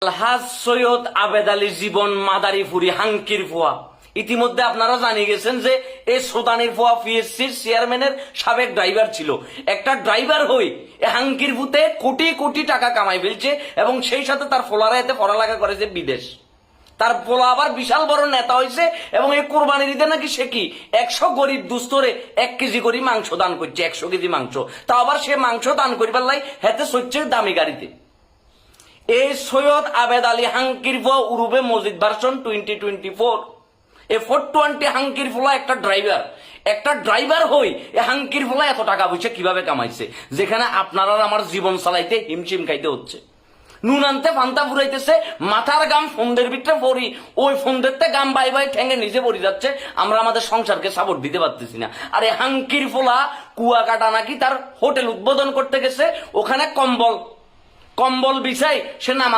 আলহাজ সৈয়দ আবেদ আলী জীবন মাদারীপুরি হাঙ্কির ফুয়া। ইতিমধ্যে আপনারা জানিয়ে গেছেন যে এই সোদানির ফুয়া পিএসসির চেয়ারম্যানের সাবেক ড্রাইভার ছিল। একটা ড্রাইভার হই হাঙ্কির ফুতে কোটি কোটি টাকা কামাই ফেলছে এবং সেই সাথে তার ফোলারা এতে পড়ালেখা করেছে বিদেশ। তার পোলা আবার বিশাল বড় নেতা হয়েছে এবং এই কোরবানির ঈদে নাকি সে কি 100 গরিব দুস্থরে 1 কেজি করে মাংস দান করছে, 100 কেজি মাংস। তা আবার সে মাংস দান করিবার লাই হেতে সচ্ছে দামি গাড়িতে। এই সৈয়দ আবেদ আলী হাঙ্কির ফুয়া উরুবে মসজিদ ভার্সন 2024 এ 420 হাঙ্কির ফুলা একটা ড্রাইভার হই এ হাঙ্কির ফুলা এত টাকা পয়সা কিভাবে কামাইছে, যেখানে আপনারা আমার জীবন চালাইতে হিমশিম খাইতে হচ্ছে। নুন আনতে পান্তা ফুরাইতেছে, মাথার গাম ফন্দের ভিতরে পড়ি, ওই ফন্দেরতে গাম বাই বাই ঠেঙ্গে নিচে পড়ে যাচ্ছে, আমরা আমাদের সংসারকে সাপোর্ট দিতে পারতেছি না। আর এই হাঙ্কির ফোলা কুয়াকাটা নাকি তার হোটেল উদ্বোধন করতে গেছে, ওখানে কম্বল বিছাই সে নামাজ